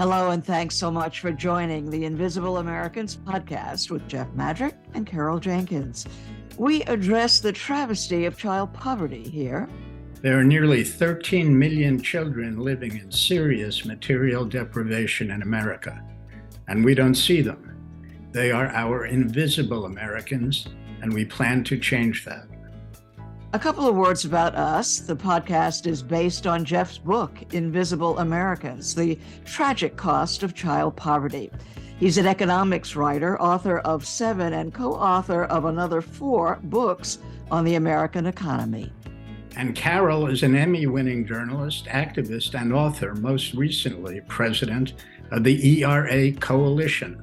Hello, and thanks so much for joining the Invisible Americans podcast with Jeff Madrick and Carol Jenkins. We address the travesty of child poverty here. There are nearly 13 million children living in serious material deprivation in America, and we don't see them. They are our invisible Americans, and we plan to change that. A couple of words about us. The podcast is based on Jeff's book, Invisible Americans, The Tragic Cost of Child Poverty. He's an economics writer, author of 7, and co-author of another 4 books on the American economy. And Carol is an Emmy-winning journalist, activist, and author, most recently president of the ERA Coalition,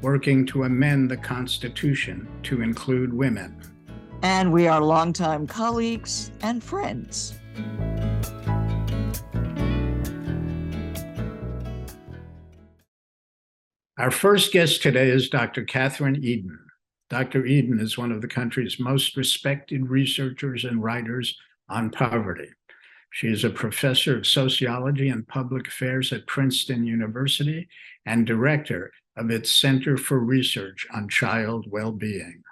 working to amend the Constitution to include women. And we are longtime colleagues and friends. Our first guest today is Dr. Kathryn Edin. Dr. Edin is one of the country's most respected researchers and writers on poverty. She is a professor of sociology and public affairs at Princeton University and director of its Center for Research on Child Well-Being.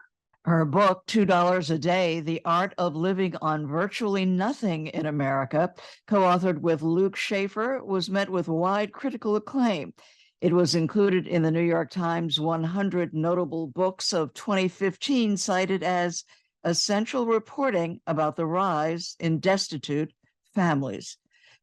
Her book, $2 a Day, The Art of Living on Virtually Nothing in America, co-authored with Luke Schaffer, was met with wide critical acclaim. It was included in the New York Times 100 Notable Books of 2015, cited as essential reporting about the rise in destitute families.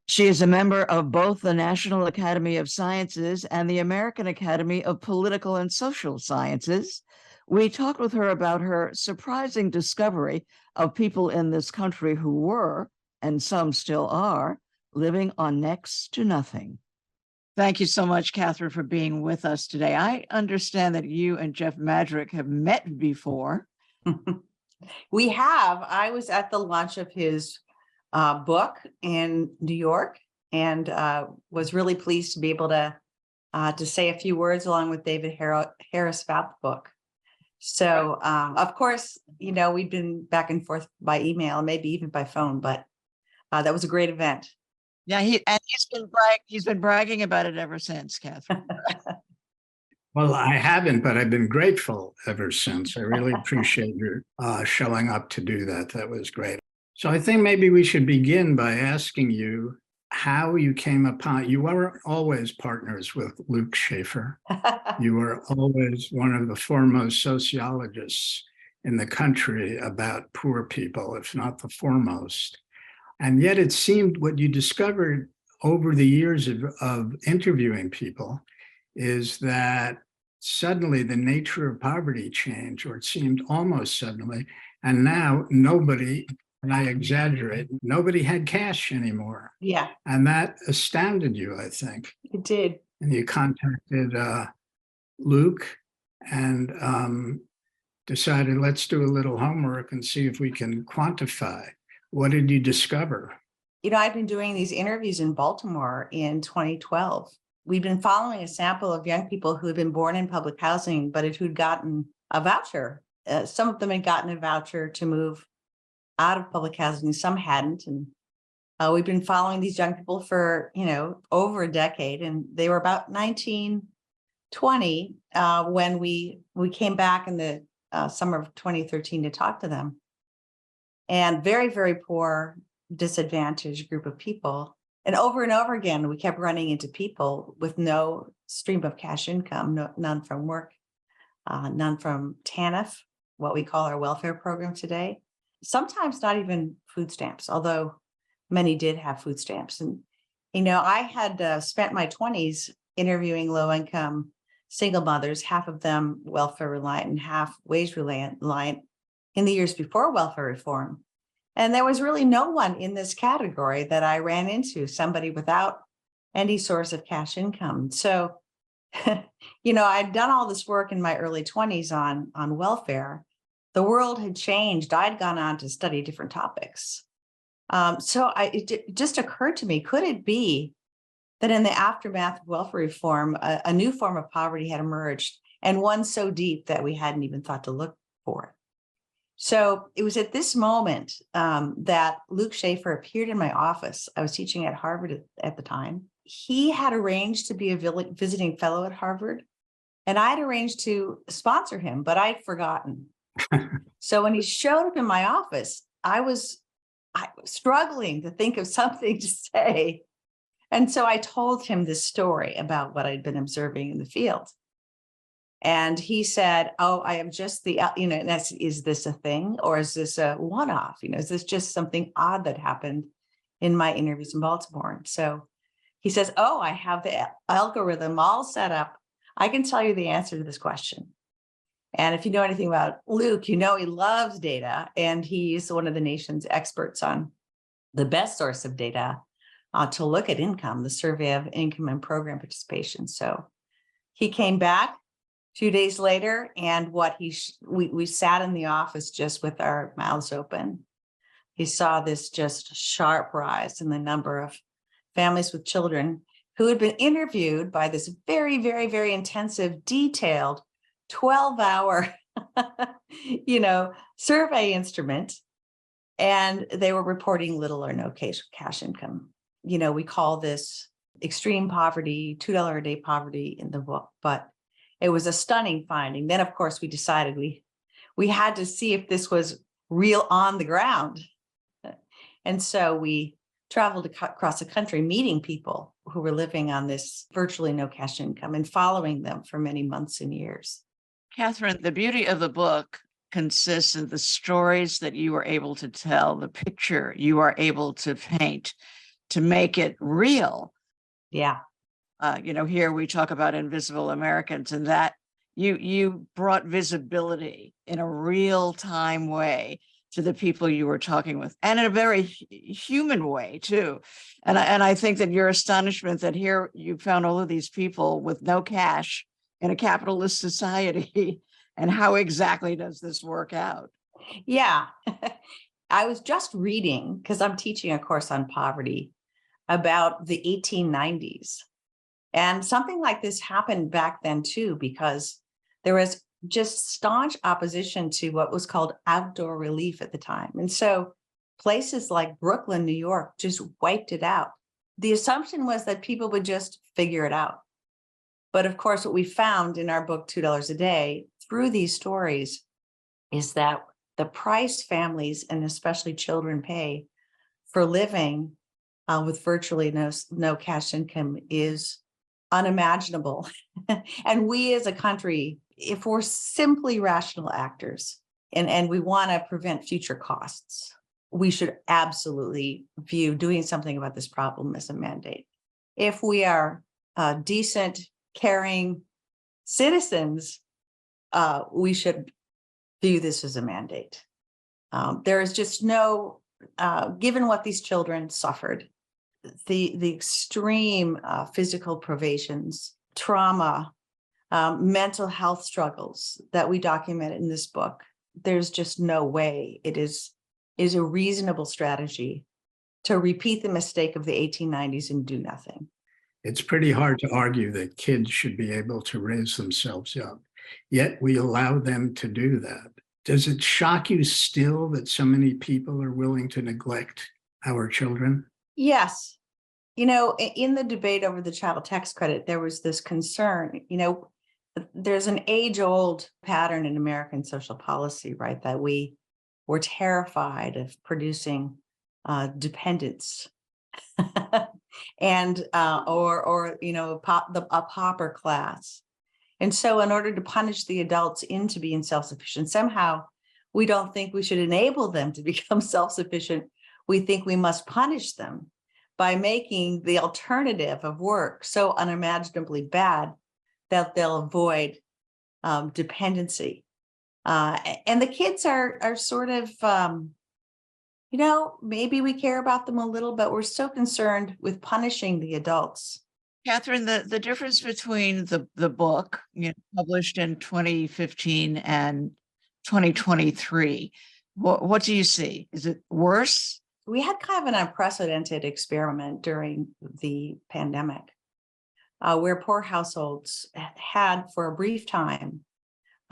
She is a member of both the National Academy of Sciences and the American Academy of Political and Social Sciences. We talked with her about her surprising discovery of people in this country who were, and some still are, living on next to nothing. Thank you so much, Kathryn, for being with us today. I understand that you and Jeff Madrick have met before. We have. I was at the launch of his book in New York and was really pleased to be able to say a few words along with David Harris about the book. So, of course, we've been back and forth by email, maybe even by phone, but that was a great event. Yeah, he's been bragging about it ever since, Kathryn. Well, I haven't, but I've been grateful ever since. I really appreciate your showing up to do that. That was great. So I think maybe we should begin by asking you how you came upon, you were always partners with Luke Schaffer. You were always one of the foremost sociologists in the country about poor people, if not the foremost. And yet it seemed what you discovered over the years of interviewing people is that suddenly the nature of poverty changed, or it seemed almost suddenly, and now nobody, and I exaggerate, nobody had cash anymore. Yeah. And that astounded you, I think. It did. And you contacted Luke and decided, let's do a little homework and see if we can quantify. What did you discover? I've been doing these interviews in Baltimore in 2012. We've been following a sample of young people who had been born in public housing, but who'd gotten a voucher. Some of them had gotten a voucher to move out of public housing, some hadn't. And we've been following these young people for, over a decade. And they were about 19, 20 when we came back in the summer of 2013 to talk to them. And very, very poor, disadvantaged group of people. And over again, we kept running into people with no stream of cash income, none from work, none from TANF, what we call our welfare program today. Sometimes not even food stamps, although many did have food stamps. And, I had spent my 20s interviewing low-income single mothers, half of them welfare reliant and half wage reliant in the years before welfare reform. And there was really no one in this category that I ran into, somebody without any source of cash income. So, I'd done all this work in my early 20s on welfare. The world had changed. I'd gone on to study different topics. So it just occurred to me, could it be that in the aftermath of welfare reform, a new form of poverty had emerged, and one so deep that we hadn't even thought to look for it? So it was at this moment that Luke Schaffer appeared in my office. I was teaching at Harvard at the time. he had arranged to be a visiting fellow at Harvard, and I'd arranged to sponsor him, but I'd forgotten. So when he showed up in my office, I was struggling to think of something to say. And so I told him this story about what I'd been observing in the field. And he said, "Oh, I am just the, is this a thing, or is this a one-off? Is this just something odd that happened in my interviews in Baltimore?" And so he says, "Oh, I have the algorithm all set up. I can tell you the answer to this question." And if you know anything about Luke, he loves data, and he's one of the nation's experts on the best source of data to look at income, the survey of income and program participation. So he came back 2 days later, and we sat in the office just with our mouths open. He saw this just sharp rise in the number of families with children who had been interviewed by this very, very, very intensive, detailed 12-hour, survey instrument. And they were reporting little or no cash income. We call this extreme poverty, $2 a day poverty in the book, but it was a stunning finding. Then, of course, we decided we had to see if this was real on the ground. And so we traveled across the country, meeting people who were living on this virtually no cash income and following them for many months and years. Kathryn, the beauty of the book consists in the stories that you are able to tell, the picture you are able to paint to make it real. Yeah. Here we talk about invisible Americans, and that you brought visibility in a real time way to the people you were talking with, and in a very human way too. And I think that your astonishment that here you found all of these people with no cash in a capitalist society, and how exactly does this work out? Yeah. I was just reading, because I'm teaching a course on poverty, about the 1890s. And something like this happened back then too, because there was just staunch opposition to what was called outdoor relief at the time. And so places like Brooklyn, New York, just wiped it out. The assumption was that people would just figure it out. But of course, what we found in our book, $2 a day, through these stories, is that the price families, and especially children, pay for living with virtually no cash income is unimaginable. And we as a country, if we're simply rational actors and we want to prevent future costs, we should absolutely view doing something about this problem as a mandate. If we are decent, caring citizens, we should view this as a mandate. There is just no, given what these children suffered, the extreme physical privations, trauma, mental health struggles that we documented in this book, there's just no way it is a reasonable strategy to repeat the mistake of the 1890s and do nothing. It's pretty hard to argue that kids should be able to raise themselves up, yet we allow them to do that. Does it shock you still that so many people are willing to neglect our children? Yes. In the debate over the child tax credit, there was this concern, there's an age-old pattern in American social policy, right? That we were terrified of producing dependents and a pauper class. And so in order to punish the adults into being self-sufficient, somehow we don't think we should enable them to become self-sufficient. We think we must punish them by making the alternative of work so unimaginably bad that they'll avoid dependency. And the kids are sort of, maybe we care about them a little, but we're so concerned with punishing the adults. Kathryn, the difference between the book, published in 2015 and 2023, what do you see? Is it worse? We had kind of an unprecedented experiment during the pandemic, where poor households had, for a brief time,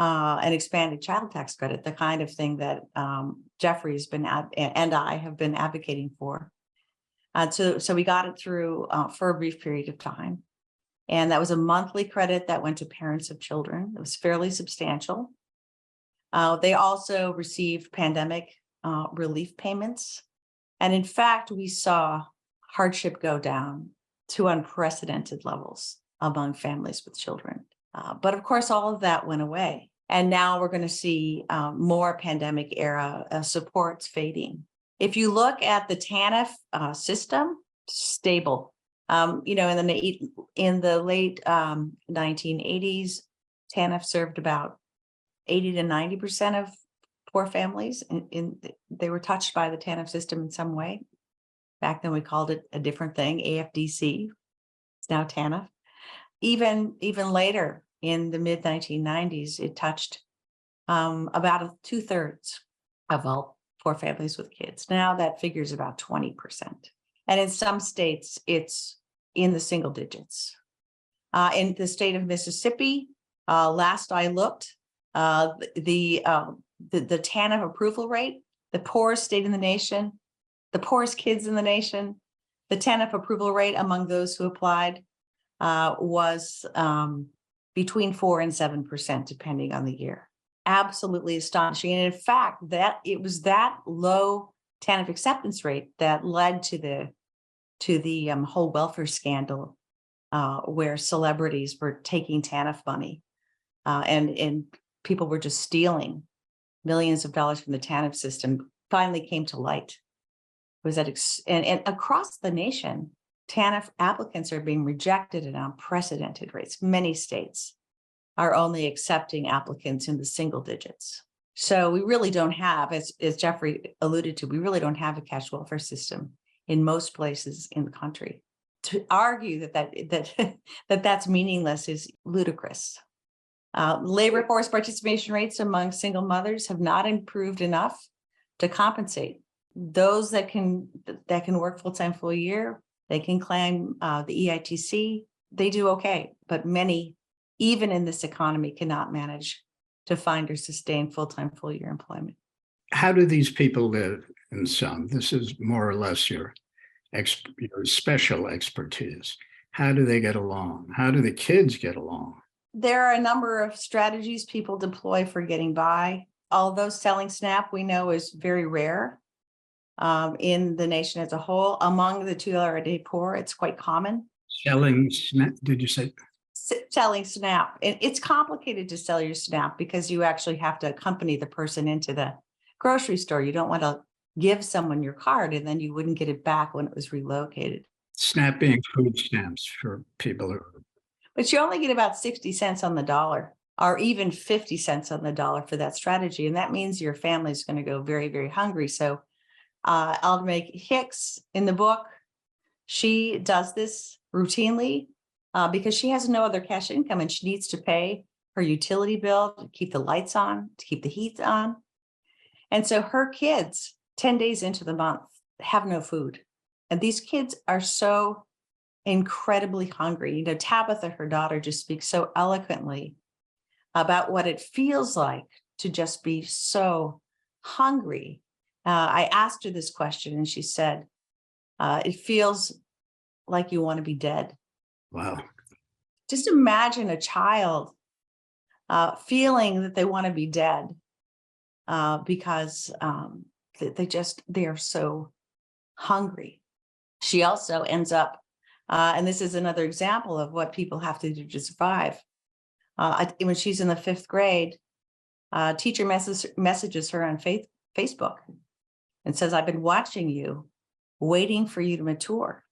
an expanded child tax credit, the kind of thing that Jeffrey's been and I have been advocating for. So we got it through for a brief period of time. And that was a monthly credit that went to parents of children. It was fairly substantial. They also received pandemic relief payments. And in fact, we saw hardship go down to unprecedented levels among families with children. But of course, all of that went away. And now we're going to see more pandemic era supports fading. If you look at the TANF system, stable. In the late 1980s, TANF served about 80 to 90% of poor families. They were touched by the TANF system in some way. Back then, we called it a different thing, AFDC. It's now TANF. Even later in the mid 1990s, it touched about 2/3 of all poor families with kids. Now that figure is about 20%. And in some states, it's in the single digits. In the state of Mississippi, last I looked, the TANF approval rate, the poorest state in the nation, the poorest kids in the nation, the TANF approval rate among those who applied was between 4 and 7%, depending on the year. Absolutely astonishing. And in fact, that it was that low TANF acceptance rate that led to the whole welfare scandal, where celebrities were taking TANF money, and people were just stealing millions of dollars from the TANF system. Finally came to light. It was and across the nation, TANF applicants are being rejected at unprecedented rates. Many states are only accepting applicants in the single digits. So we really don't have, as Jeffrey alluded to, we really don't have a cash welfare system in most places in the country. To argue that's meaningless is ludicrous. Labor force participation rates among single mothers have not improved enough to compensate. Those that can work full-time full year, they can claim the EITC, they do okay, but many, even in this economy, cannot manage to find or sustain full-time full year employment. How do these people live in some? This is more or less your special expertise. How do they get along? How do the kids get along? There are a number of strategies people deploy for getting by. Although selling SNAP, we know, is very rare in the nation as a whole. Among the $2 a day poor, it's quite common. Selling SNAP, did you say? Selling SNAP. It's complicated to sell your SNAP because you actually have to accompany the person into the grocery store. You don't want to give someone your card and then you wouldn't get it back when it was relocated. SNAP being food stamps for people who... But you only get about 60 cents on the dollar, or even 50 cents on the dollar for that strategy. And that means your family is going to go very, very hungry. So I'll make Hicks in the book. She does this routinely because she has no other cash income and she needs to pay her utility bill to keep the lights on, to keep the heat on. And so her kids, 10 days into the month, have no food. And these kids are so incredibly hungry. You know, Tabitha, her daughter, just speaks so eloquently about what it feels like to just be so hungry. I asked her this question and she said, it feels like you want to be dead. Wow. Just imagine a child feeling that they want to be dead because they are so hungry. She also ends up, and this is another example of what people have to do to survive. When she's in the 5th grade, teacher messages her on Facebook and says, "I've been watching you, waiting for you to mature."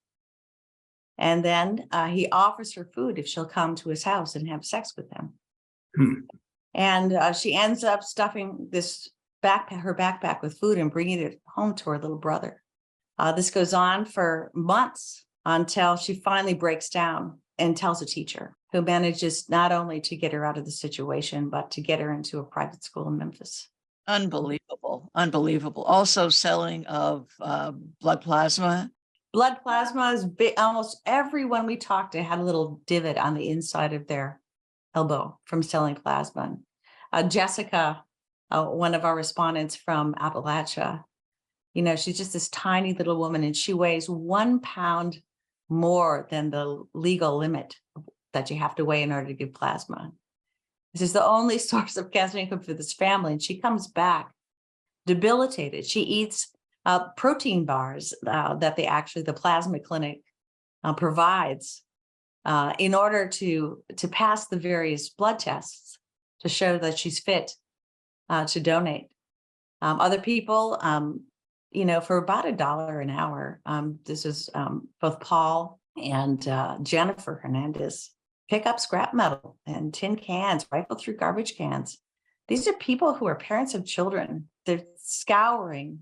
And then he offers her food if she'll come to his house and have sex with him. And she ends up stuffing her backpack with food and bringing it home to her little brother. This goes on for months until she finally breaks down and tells a teacher, who manages not only to get her out of the situation, but to get her into a private school in Memphis. Unbelievable. Unbelievable. Also selling of blood plasma. Blood plasma is big. Almost everyone we talked to had a little divot on the inside of their elbow from selling plasma. Jessica, one of our respondents from Appalachia, She's just this tiny little woman, and she weighs 1 pound more than the legal limit that you have to weigh in order to give plasma. This is the only source of cancer income for this family. And she comes back debilitated. She eats protein bars that the plasma clinic provides in order to pass the various blood tests to show that she's fit to donate. Other people, for about $1 an hour, this is both Paul and Jennifer Hernandez, pick up scrap metal and tin cans, rifle through garbage cans. These are people who are parents of children. They're scouring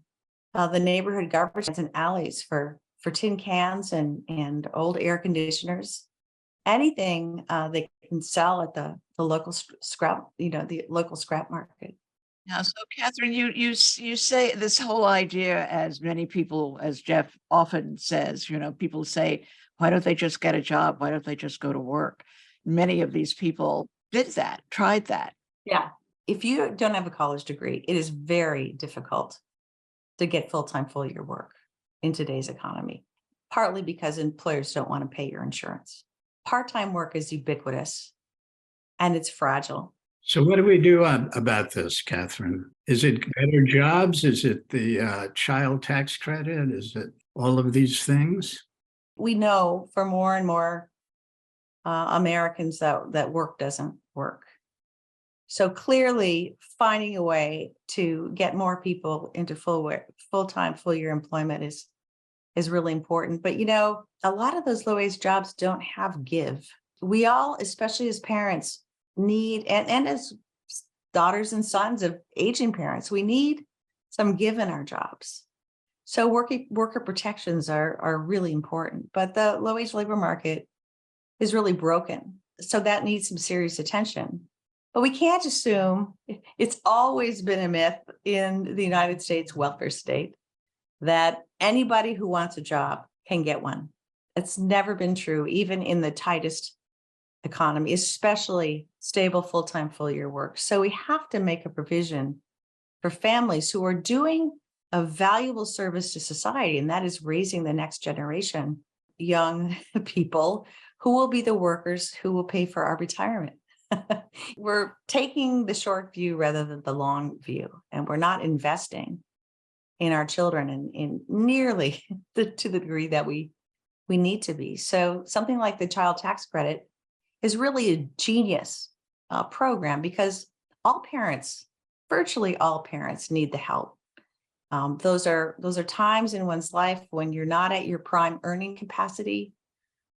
the neighborhood garbage cans and alleys for tin cans and old air conditioners, anything they can sell at the local scrap, the local scrap market. Now, so Kathryn, you say this whole idea, as many people, as Jeff often says, people say, why don't they just get a job? Why don't they just go to work? Many of these people did that, tried that. Yeah. If you don't have a college degree, it is very difficult to get full-time, full-year work in today's economy, partly because employers don't want to pay your insurance. Part-time work is ubiquitous and it's fragile. So what do we do about this, Kathryn? Is it better jobs? Is it the child tax credit? Is it all of these things? We know for more and more Americans that work doesn't work. So clearly finding a way to get more people into full-time, full-year employment is really important. But, a lot of those low-wage jobs don't have give. We all, especially as parents, need, and as daughters and sons of aging parents, we need some give in our jobs. So worker protections are really important, but the low-wage labor market is really broken. So that needs some serious attention. But we can't assume, it's always been a myth in the United States welfare state that anybody who wants a job can get one. It's never been true, even in the tightest economy, especially stable full-time, full-year work. So we have to make a provision for families who are doing a valuable service to society, and that is raising the next generation, young people who will be the workers who will pay for our retirement. We're taking the short view rather than the long view, and we're not investing in our children in nearly to the degree that we need to be. So something like the child tax credit is really a genius program, because virtually all parents need the help. Those are times in one's life when you're not at your prime earning capacity.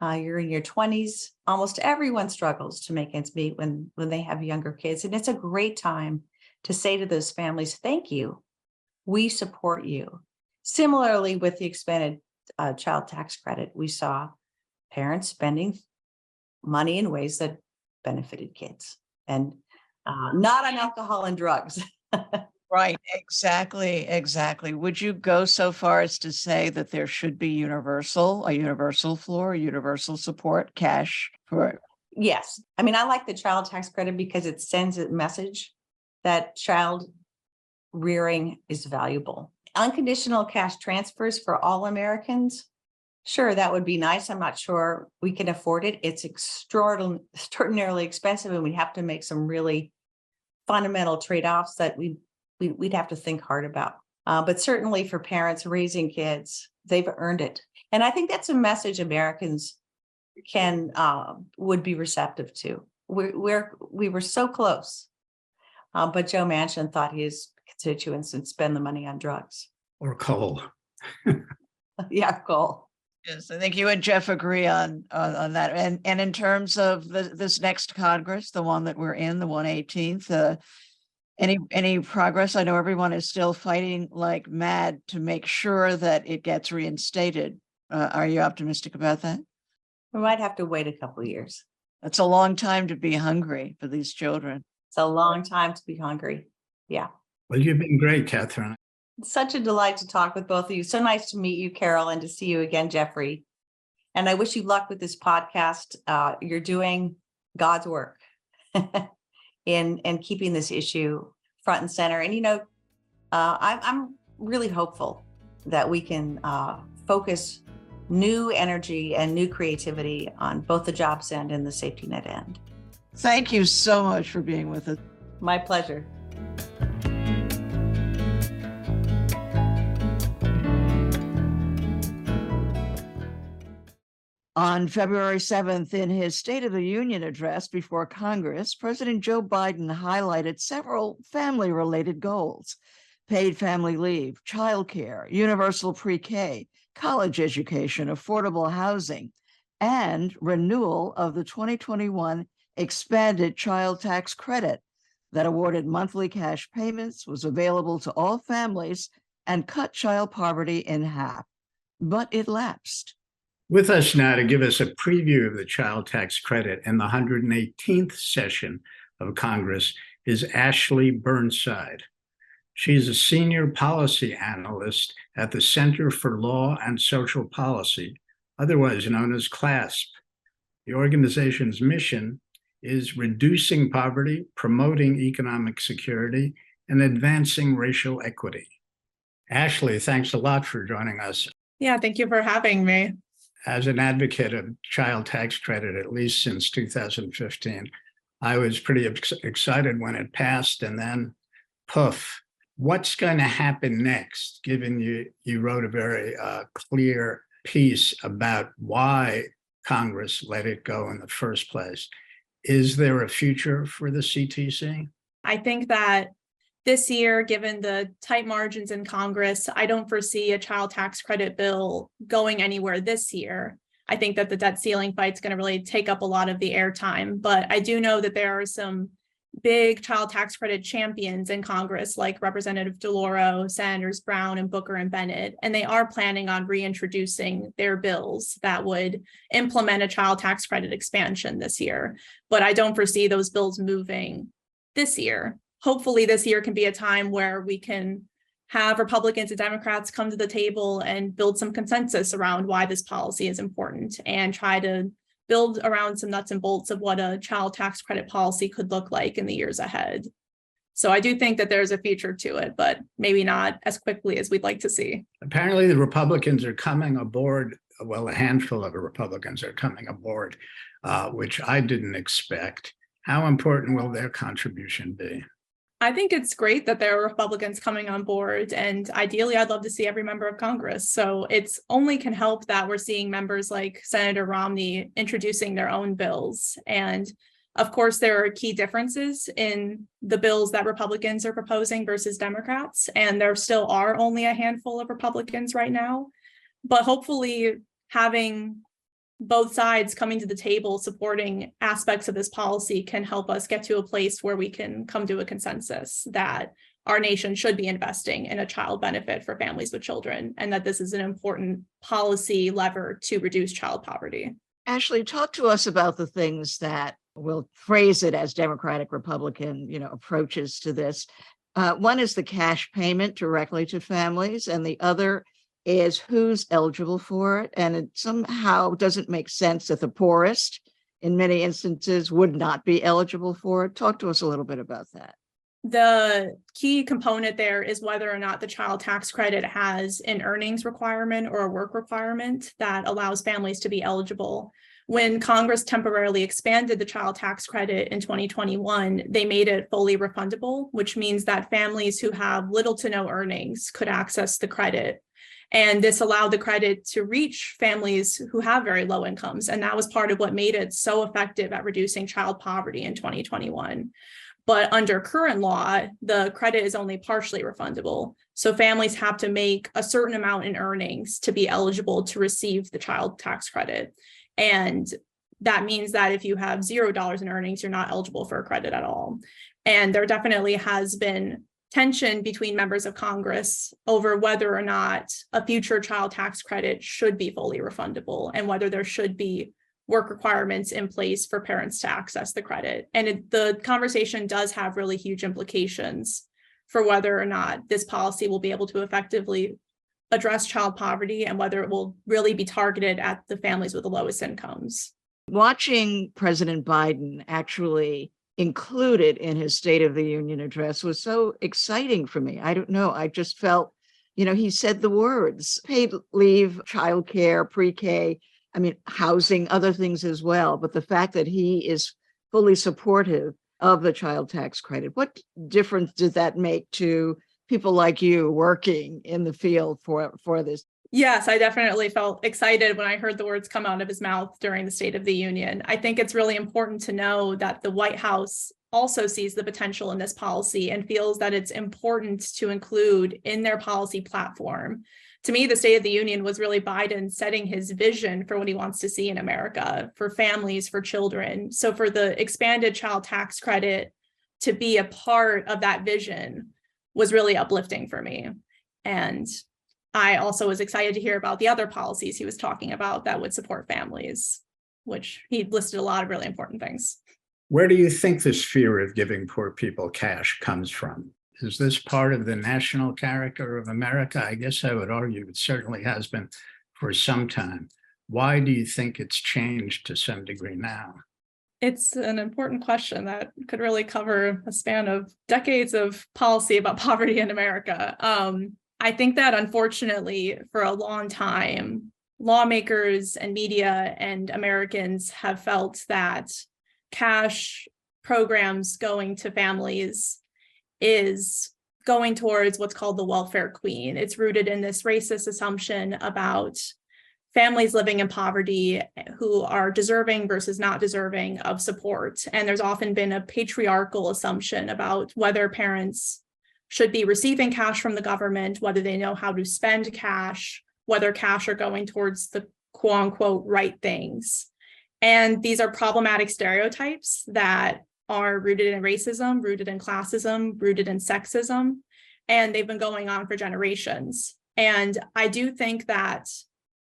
You're in your 20s. Almost everyone struggles to make ends meet when they have younger kids. And it's a great time to say to those families, thank you. We support you. Similarly, with the expanded child tax credit, we saw parents spending money in ways that benefited kids, and not on alcohol and drugs. Right, exactly. Would you go so far as to say that there should be a universal floor, universal support, cash for it? Yes. I mean, I like the child tax credit because it sends a message that child rearing is valuable. Unconditional cash transfers for all Americans, sure, that would be nice. I'm not sure we can afford it. It's extraordinarily expensive, and we have to make some really fundamental trade-offs that we'd have to think hard about. But certainly for parents raising kids, they've earned it. And I think that's a message Americans would be receptive to. We were so close, but Joe Manchin thought his constituents would spend the money on drugs. Or coal. Yeah, coal. Yes, I think you and Jeff agree on that. And in terms of this next Congress, the one that we're in, the 118th, any progress? I know everyone is still fighting like mad to make sure that it gets reinstated. Are you optimistic about that? We might have to wait a couple of years. That's a long time to be hungry for these children. It's a long time to be hungry. Yeah. Well, you've been great, Kathryn. It's such a delight to talk with both of you. So nice to meet you, Carol, and to see you again, Jeffrey. And I wish you luck with this podcast. You're doing God's work in keeping this issue front and center. And, I'm really hopeful that we can focus new energy and new creativity on both the jobs end and the safety net end. Thank you so much for being with us. My pleasure. On February 7th, in his State of the Union address before Congress, President Joe Biden highlighted several family-related goals: paid family leave, childcare, universal pre-K, college education, affordable housing, and renewal of the 2021 expanded child tax credit that awarded monthly cash payments, was available to all families, and cut child poverty in half. But it lapsed. With us now to give us a preview of the child tax credit in the 118th session of Congress is Ashley Burnside. She's a senior policy analyst at the Center for Law and Social Policy, otherwise known as CLASP. The organization's mission is reducing poverty, promoting economic security, and advancing racial equity. Ashley, thanks a lot for joining us. Yeah, thank you for having me. As an advocate of child tax credit, at least since 2015, I was pretty excited when it passed, and then poof. What's going to happen next, given you wrote a very clear piece about why Congress let it go in the first place? Is there a future for the CTC? I think that this year, given the tight margins in Congress, I don't foresee a child tax credit bill going anywhere this year. I think that the debt ceiling fight is going to really take up a lot of the airtime, but I do know that there are some big child tax credit champions in Congress, like Representative DeLauro, Senators Brown and Booker and Bennett, and they are planning on reintroducing their bills that would implement a child tax credit expansion this year. But I don't foresee those bills moving this year. Hopefully this year can be a time where we can have Republicans and Democrats come to the table and build some consensus around why this policy is important and try to build around some nuts and bolts of what a child tax credit policy could look like in the years ahead. So I do think that there's a future to it, but maybe not as quickly as we'd like to see. Apparently the Republicans are coming aboard. Well, a handful of Republicans are coming aboard, which I didn't expect. How important will their contribution be? I think it's great that there are Republicans coming on board, and ideally I'd love to see every member of Congress. So it's only can help that we're seeing members like Senator Romney introducing their own bills. And of course, there are key differences in the bills that Republicans are proposing versus Democrats, and there still are only a handful of Republicans right now. But hopefully having both sides coming to the table supporting aspects of this policy can help us get to a place where we can come to a consensus that our nation should be investing in a child benefit for families with children, and that this is an important policy lever to reduce child poverty. Ashley, talk to us about the things that we'll phrase it as Democratic Republican, approaches to this. One is the cash payment directly to families, and the other is who's eligible for it. And it somehow doesn't make sense that the poorest, in many instances, would not be eligible for it. Talk to us a little bit about that. The key component there is whether or not the child tax credit has an earnings requirement or a work requirement that allows families to be eligible. When Congress temporarily expanded the child tax credit in 2021, they made it fully refundable, which means that families who have little to no earnings could access the credit. And this allowed the credit to reach families who have very low incomes. And that was part of what made it so effective at reducing child poverty in 2021. But under current law, the credit is only partially refundable. So families have to make a certain amount in earnings to be eligible to receive the child tax credit. And that means that if you have $0 in earnings, you're not eligible for a credit at all. And there definitely has been tension between members of Congress over whether or not a future child tax credit should be fully refundable and whether there should be work requirements in place for parents to access the credit. And the conversation does have really huge implications for whether or not this policy will be able to effectively address child poverty and whether it will really be targeted at the families with the lowest incomes. Watching President Biden actually included in his State of the Union address was so exciting for me. I don't know. I just felt he said the words paid leave, childcare, pre-K, housing, other things as well. But the fact that he is fully supportive of the child tax credit, what difference does that make to people like you working in the field for this? Yes, I definitely felt excited when I heard the words come out of his mouth during the State of the Union. I think it's really important to know that the White House also sees the potential in this policy and feels that it's important to include in their policy platform. To me, the State of the Union was really Biden setting his vision for what he wants to see in America, for families, for children. So for the expanded child tax credit to be a part of that vision was really uplifting for me. And I also was excited to hear about the other policies he was talking about that would support families, which he listed a lot of really important things. Where do you think this fear of giving poor people cash comes from? Is this part of the national character of America? I guess I would argue it certainly has been for some time. Why do you think it's changed to some degree now? It's an important question that could really cover a span of decades of policy about poverty in America. I think that unfortunately, for a long time, lawmakers and media and Americans have felt that cash programs going to families is going towards what's called the welfare queen. It's rooted in this racist assumption about families living in poverty who are deserving versus not deserving of support. And there's often been a patriarchal assumption about whether parents should be receiving cash from the government, whether they know how to spend cash, whether cash are going towards the quote unquote right things. And these are problematic stereotypes that are rooted in racism, rooted in classism, rooted in sexism, and they've been going on for generations. And I do think that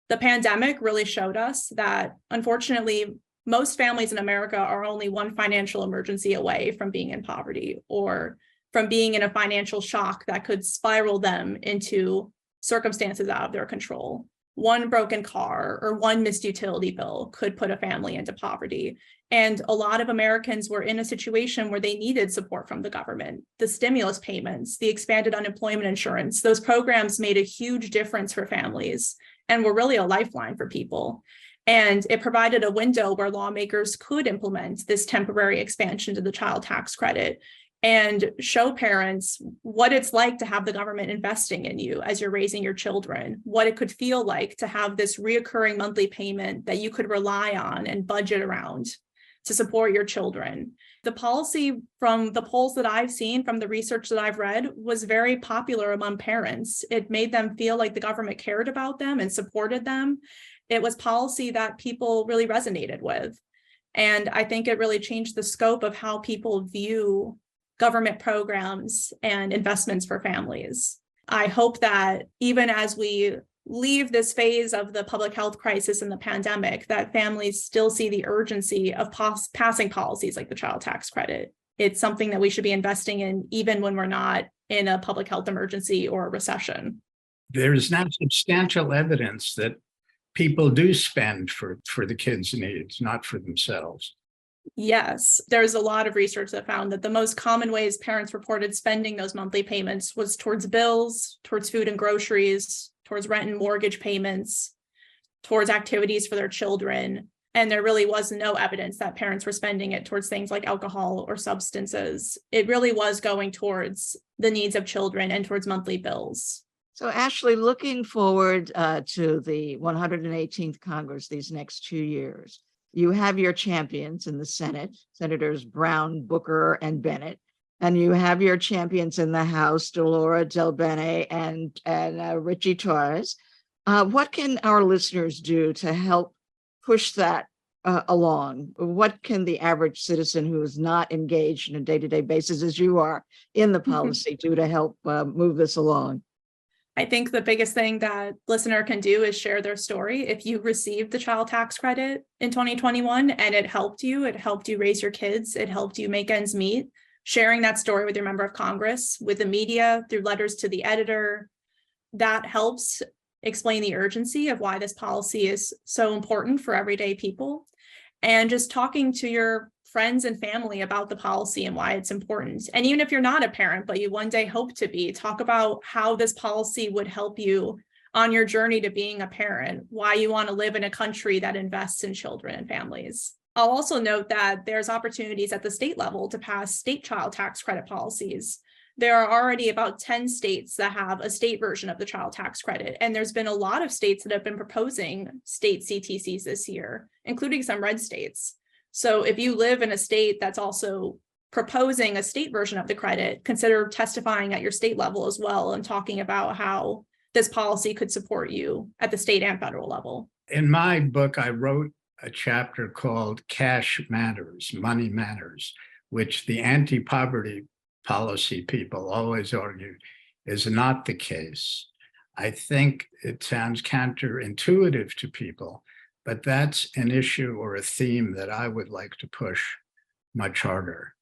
the pandemic really showed us that, unfortunately, most families in America are only one financial emergency away from being in poverty or from being in a financial shock that could spiral them into circumstances out of their control. One broken car or one missed utility bill could put a family into poverty. And a lot of Americans were in a situation where they needed support from the government. The stimulus payments, the expanded unemployment insurance, those programs made a huge difference for families and were really a lifeline for people. And it provided a window where lawmakers could implement this temporary expansion to the child tax credit and show parents what it's like to have the government investing in you as you're raising your children, what it could feel like to have this reoccurring monthly payment that you could rely on and budget around to support your children. The policy, from the polls that I've seen, from the research that I've read, was very popular among parents. It made them feel like the government cared about them and supported them. It was policy that people really resonated with. And I think it really changed the scope of how people view government programs and investments for families. I hope that even as we leave this phase of the public health crisis and the pandemic, that families still see the urgency of passing policies like the child tax credit. It's something that we should be investing in even when we're not in a public health emergency or a recession. There is now substantial evidence that people do spend for the kids' needs, not for themselves. Yes, there's a lot of research that found that the most common ways parents reported spending those monthly payments was towards bills, towards food and groceries, towards rent and mortgage payments, towards activities for their children. And there really was no evidence that parents were spending it towards things like alcohol or substances. It really was going towards the needs of children and towards monthly bills. So Ashley, looking forward to the 118th Congress these next 2 years, you have your champions in the Senate, Senators Brown, Booker, and Bennett, and you have your champions in the House, Delora Del Bene and Richie Torres. What can our listeners do to help push that along? What can the average citizen who is not engaged on a day-to-day basis, as you are, in the policy do to help move this along? I think the biggest thing that listener can do is share their story. If you received the child tax credit in 2021 and it helped you raise your kids, it helped you make ends meet, sharing that story with your member of Congress, with the media, through letters to the editor, that helps explain the urgency of why this policy is so important for everyday people. And just talking to your friends and family about the policy and why it's important. And even if you're not a parent, but you one day hope to be, talk about how this policy would help you on your journey to being a parent, why you want to live in a country that invests in children and families. I'll also note that there's opportunities at the state level to pass state child tax credit policies. There are already about 10 states that have a state version of the child tax credit. And there's been a lot of states that have been proposing state CTCs this year, including some red states. So if you live in a state that's also proposing a state version of the credit, consider testifying at your state level as well and talking about how this policy could support you at the state and federal level. In my book, I wrote a chapter called Cash Matters, Money Matters, which the anti-poverty policy people always argue is not the case. I think it sounds counterintuitive to people, but that's an issue or a theme that I would like to push much harder.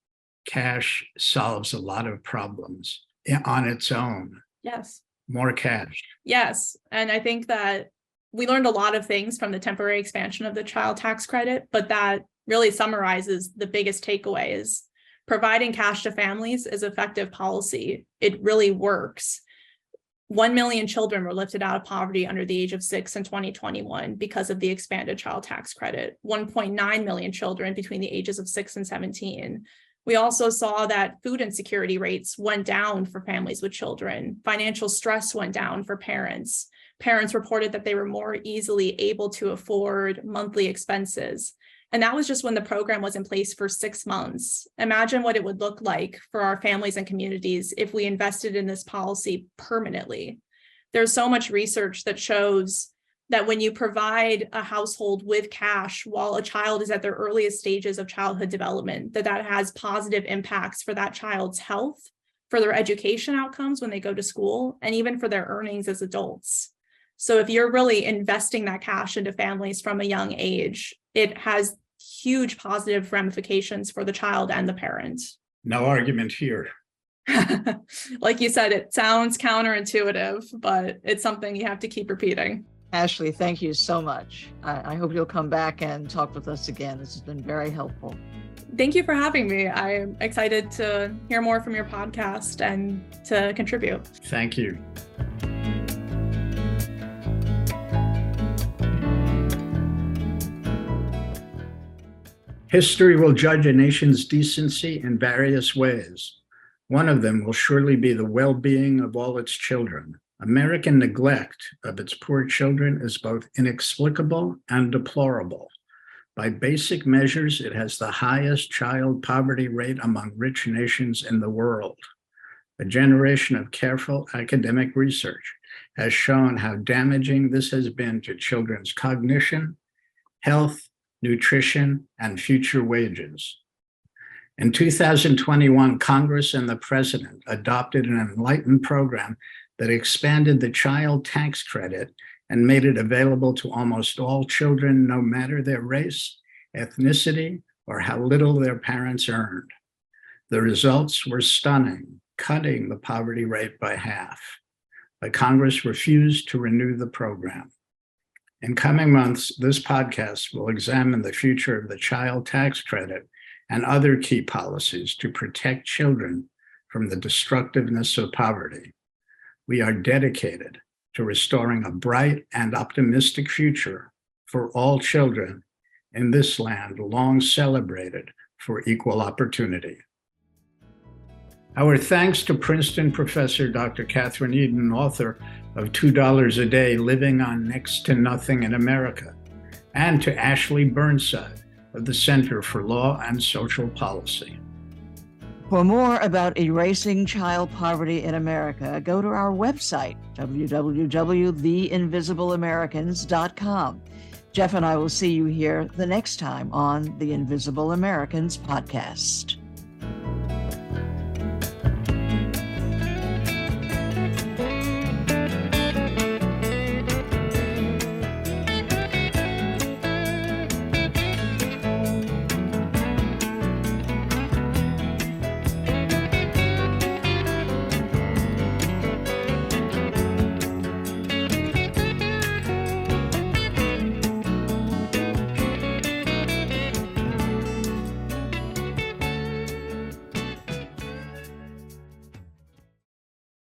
Cash solves a lot of problems on its own. Yes. More cash. Yes. And I think that we learned a lot of things from the temporary expansion of the child tax credit, but that really summarizes the biggest takeaway is providing cash to families is effective policy. It really works. 1 million children were lifted out of poverty under the age of 6 in 2021 because of the expanded child tax credit. 1.9 million children between the ages of 6 and 17. We also saw that food insecurity rates went down for families with children. Financial stress went down for parents. Parents reported that they were more easily able to afford monthly expenses. And that was just when the program was in place for 6 months. Imagine what it would look like for our families and communities if we invested in this policy permanently. There's so much research that shows that when you provide a household with cash while a child is at their earliest stages of childhood development, that has positive impacts for that child's health, for their education outcomes when they go to school, and even for their earnings as adults. So if you're really investing that cash into families from a young age, it has huge positive ramifications for the child and the parent. No argument here. Like you said, it sounds counterintuitive, but it's something you have to keep repeating. Ashley, thank you so much. I hope you'll come back and talk with us again. This has been very helpful. Thank you for having me. I'm excited to hear more from your podcast and to contribute. Thank you. History will judge a nation's decency in various ways. One of them will surely be the well-being of all its children. American neglect of its poor children is both inexplicable and deplorable. By basic measures, it has the highest child poverty rate among rich nations in the world. A generation of careful academic research has shown how damaging this has been to children's cognition, health, nutrition, and future wages. In 2021, Congress and the President adopted an enlightened program that expanded the child tax credit and made it available to almost all children, no matter their race, ethnicity, or how little their parents earned. The results were stunning, cutting the poverty rate by half. But Congress refused to renew the program. In coming months, this podcast will examine the future of the child tax credit and other key policies to protect children from the destructiveness of poverty. We are dedicated to restoring a bright and optimistic future for all children in this land long celebrated for equal opportunity. Our thanks to Princeton professor Dr. Kathryn Edin, author of $2 a Day, Living on Next to Nothing in America, and to Ashley Burnside of the Center for Law and Social Policy. For more about erasing child poverty in America, go to our website, www.theinvisibleamericans.com. Jeff and I will see you here the next time on the Invisible Americans podcast.